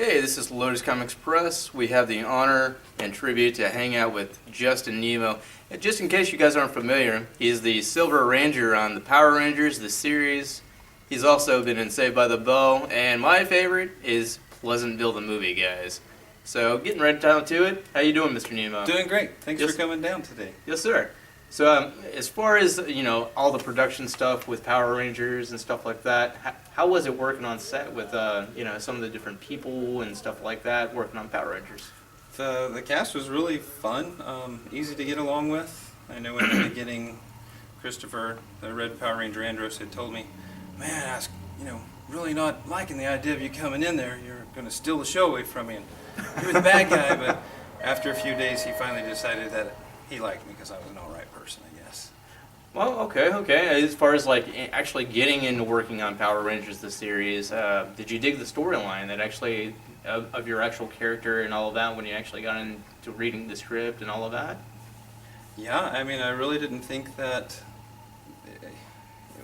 Hey, this is Lotus Comics Press. We have the honor and tribute to hang out with Justin Nimmo. And just in case you guys aren't familiar, he's the Silver Ranger on the Power Rangers, the series. He's also been in Saved by the Bell, and my favorite is Pleasantville, the movie, guys. So, getting right down to it, how you doing, Mr. Nimmo? Doing great. Thanks for coming down today. Yes, sir. So, as far as, all the production stuff with Power Rangers and stuff like that, how was it working on set with, some of the different people and stuff like that working on Power Rangers? The cast was really fun, easy to get along with. I know in the beginning, Christopher, the Red Power Ranger Andros, had told me, man, I was, really not liking the idea of you coming in there. You're going to steal the show away from me, and you're the bad guy. But after a few days, he finally decided that he liked me because I was an alright person, I guess. Well, okay. As far as actually getting into working on Power Rangers, the series, did you dig the storyline that actually of your actual character and all of that when you actually got into reading the script and all of that? Yeah, I mean, I really didn't think that.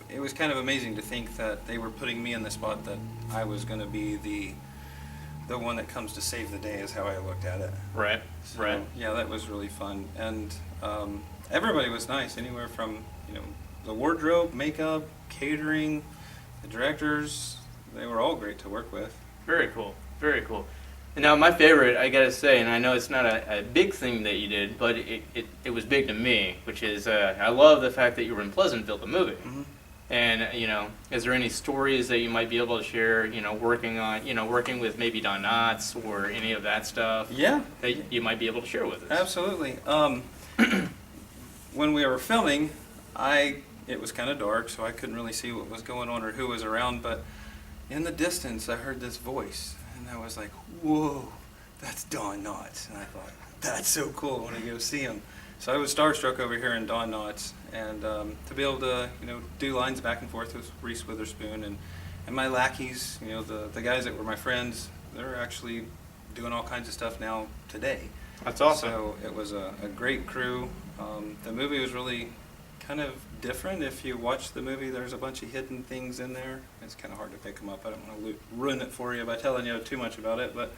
It was kind of amazing to think that they were putting me in the spot that I was going to be the one that comes to save the day, is how I looked at it. Right. Yeah, that was really fun, and everybody was nice. Anywhere from the wardrobe, makeup, catering, the directors, they were all great to work with. Very cool. And now my favorite, I gotta say, and I know it's not a big thing that you did, but it was big to me, which is I love the fact that you were in Pleasantville, the movie. Mm-hmm. And is there any stories that you might be able to share? Working with maybe Don Knotts or any of that stuff. Yeah. That you might be able to share with us. Absolutely. When we were filming, it was kind of dark, so I couldn't really see what was going on or who was around. But in the distance, I heard this voice, and I was like, "Whoa, that's Don Knotts!" And I thought, "That's so cool! I want to go see him." So I was starstruck over here in Don Knotts, and to be able to, do lines back and forth with Reese Witherspoon and my lackeys, the guys that were my friends, they're actually doing all kinds of stuff now today. That's awesome. So it was a great crew. The movie was really kind of different. If you watch the movie, there's a bunch of hidden things in there. It's kind of hard to pick them up. I don't want to ruin it for you by telling you too much about it, but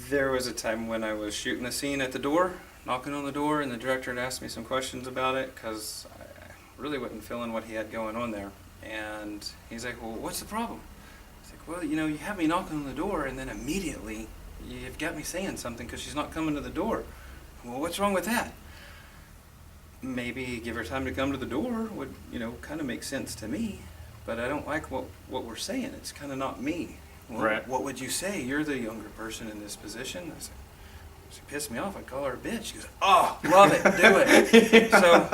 there was a time when I was shooting a scene at the door, knocking on the door, and the director had asked me some questions about it because I really wasn't feeling what he had going on there. And he's like, "Well, what's the problem?" I was like, "Well, you have me knocking on the door, and then immediately you've got me saying something because she's not coming to the door." "Well, what's wrong with that?" "Maybe give her time to come to the door would, kind of make sense to me, but I don't like what we're saying. It's kind of not me." "Well, right. What would you say? You're the younger person in this position." I said, "She pissed me off. I'd call her a bitch." She goes, "Oh, love it. Do it." So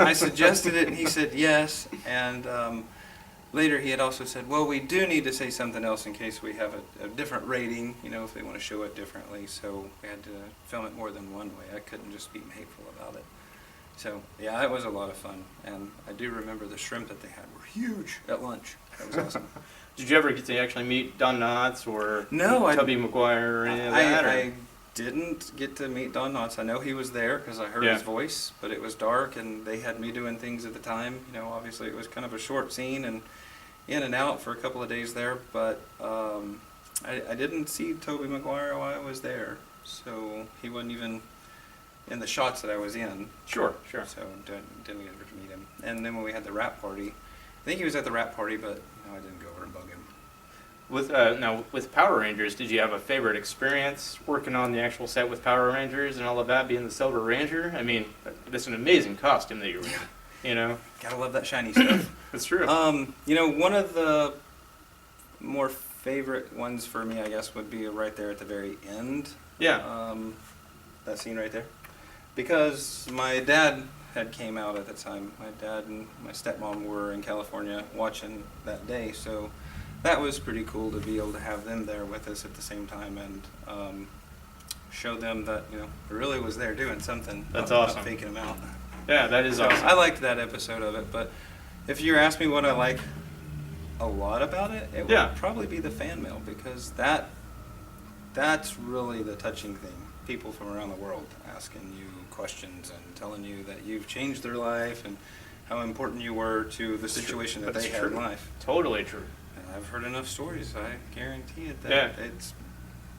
I suggested it, and he said yes. And later he had also said, "Well, we do need to say something else in case we have a different rating, if they want to show it differently." So we had to film it more than one way. I couldn't just be hateful about it. So, yeah, that was a lot of fun. And I do remember the shrimp that they had were huge at lunch. That was awesome. Did you ever get to actually meet Don Knotts or No, Tubby McGuire or any of that? I didn't get to meet Don Knotts. I know he was there because I heard his voice, but it was dark and they had me doing things at the time. Obviously it was kind of a short scene and in and out for a couple of days there, but I didn't see Tobey Maguire while I was there, so he wasn't even in the shots that I was in. Sure. So didn't get to meet him. And then when we had the wrap party, I think he was at the wrap party, but I didn't go over and bug him. With Power Rangers, did you have a favorite experience working on the actual set with Power Rangers and all of that, being the Silver Ranger? I mean, that's an amazing costume that you're in, Gotta love that shiny stuff. That's true. One of the more favorite ones for me, I guess, would be right there at the very end. Yeah. That scene right there. Because my dad had came out at the time. My dad and my stepmom were in California watching that day, so that was pretty cool to be able to have them there with us at the same time and show them that I really was there doing something. That's not awesome. Faking them out. Yeah, that is awesome. I liked that episode of it, but if you ask me what I like a lot about it, it would probably be the fan mail, because that's really the touching thing. People from around the world asking you questions and telling you that you've changed their life and how important you were to the situation that they had in life. Totally true. I've heard enough stories. I guarantee it that Yeah. it's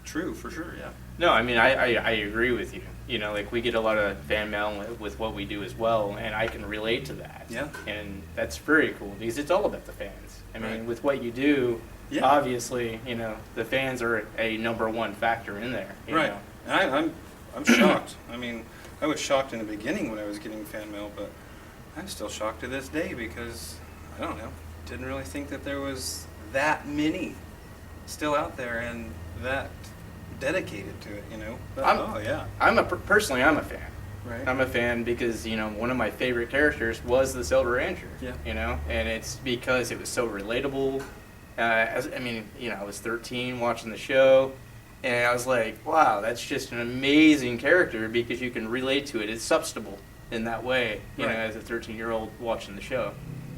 true for sure. Yeah. No, I mean, I agree with you. You know, like we get a lot of fan mail with what we do as well, and I can relate to that. Yeah. And that's very cool because it's all about the fans. I mean, Right. with what you do, Yeah. obviously, you know, the fans are a number one factor in there. You Right. know? And I'm shocked. I mean, I was shocked in the beginning when I was getting fan mail, but I'm still shocked to this day because I don't know. Didn't really think that there was that many still out there and that dedicated to it, you know. But, oh yeah. Personally, I'm a fan. Right. I'm a fan because, you know, one of my favorite characters was the Silver Ranger. Yeah. You know, and it's because it was so relatable. I mean, you know, I was 13 watching the show, and I was like, wow, that's just an amazing character because you can relate to it. It's substantial in that way, you know, Right. as a 13-year-old watching the show.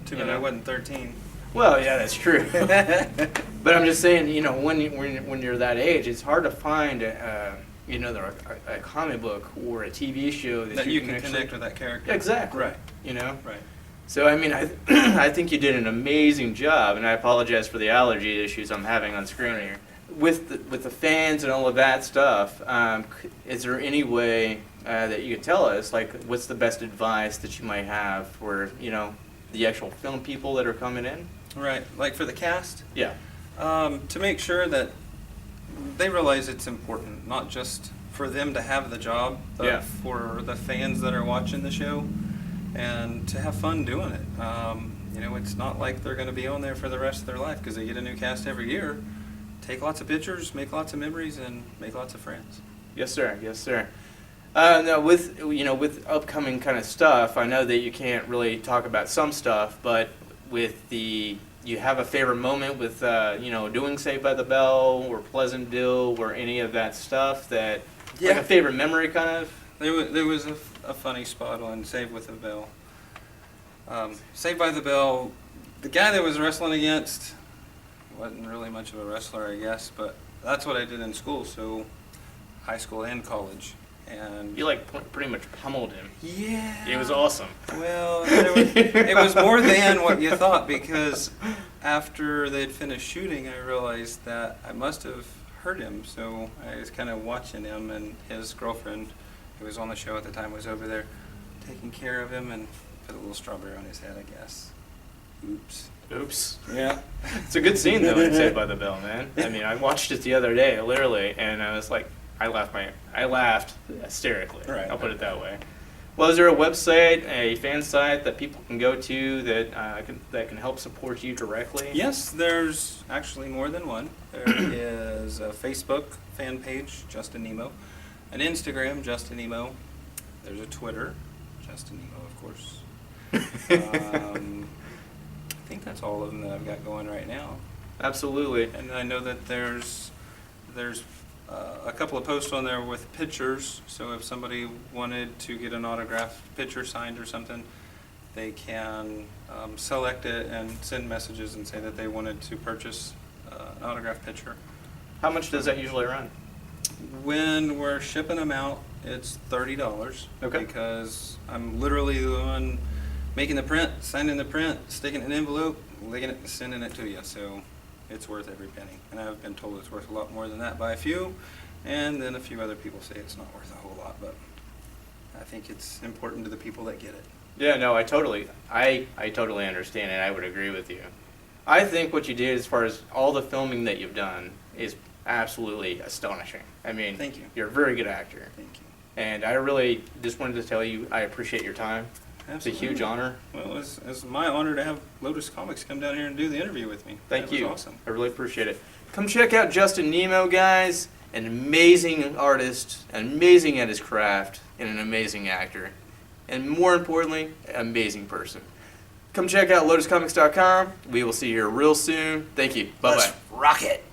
Too You bad I know? wasn't 13. Well, yeah, that's true. But I'm just saying, you know, when you're that age, it's hard to find, you know, a comic book or a TV show That you can actually connect with that character. Exactly. Right. You know. Right. So I mean, I think you did an amazing job, and I apologize for the allergy issues I'm having on screen here. With the fans and all of that stuff, is there any way that you could tell us, like, what's the best advice that you might have for, you know, the actual film people that are coming in? Right. Like for the cast, Yeah. to make sure that they realize it's important, not just for them to have the job, but Yeah. for the fans that are watching the show, and to have fun doing it. You know, it's not like they're going to be on there for the rest of their life because they get a new cast every year. Take lots of pictures, make lots of memories, and make lots of friends. Yes, sir. Yes, sir. Now, with upcoming kind of stuff, I know that you can't really talk about some stuff, but you have a favorite moment with, doing Saved by the Bell or Pleasantville or any of that stuff like Yeah. a favorite memory kind of? There was a funny spot on Saved with the Bell. Saved by the Bell, the guy that was wrestling against wasn't really much of a wrestler, I guess, but that's what I did in school, so high school and college. And You pretty much pummeled him. yeah, It was awesome. well, it was more than what you thought because after they'd finished shooting, I realized that I must have hurt him. So I was kind of watching him, and his girlfriend, who was on the show at the time, was over there taking care of him and put a little strawberry on his head, I guess. Oops. Oops. Yeah. It's a good scene though in Saved by the Bell, man. I mean, I watched it the other day, literally, and I was like, I laughed hysterically. Right. I'll put it that way. Well, is there a website, a fan site that people can go to that can help support you directly? Yes, there's actually more than one. There is a Facebook fan page, Justin Nimmo, an Instagram, Justin Nimmo. There's a Twitter, Justin Nimmo, of course. I think that's all of them that I've got going right now. Absolutely. And I know that there's a couple of posts on there with pictures. So if somebody wanted to get an autographed picture signed or something, they can select it and send messages and say that they wanted to purchase an autographed picture. How much does that usually run? When we're shipping them out, it's $30. Okay. Because I'm literally the one making the print, signing the print, sticking it in an envelope, licking it, and sending it to you. So it's worth every penny. And I've been told it's worth a lot more than that by a few. And then a few other people say it's not worth a whole lot. But I think it's important to the people that get it. Yeah, no, I totally understand, and I would agree with you. I think what you did as far as all the filming that you've done is absolutely astonishing. I mean, Thank you. You're a very good actor. Thank you. And I really just wanted to tell you I appreciate your time. Absolutely. It's a huge honor. Well, it's my honor to have Lotus Comics come down here and do the interview with me. Thank That you. was awesome. I really appreciate it. Come check out Justin Nimmo, guys. An amazing artist, amazing at his craft, and an amazing actor. And more importantly, an amazing person. Come check out lotuscomics.com. We will see you here real soon. Thank you. Bye-bye. Let's rock it.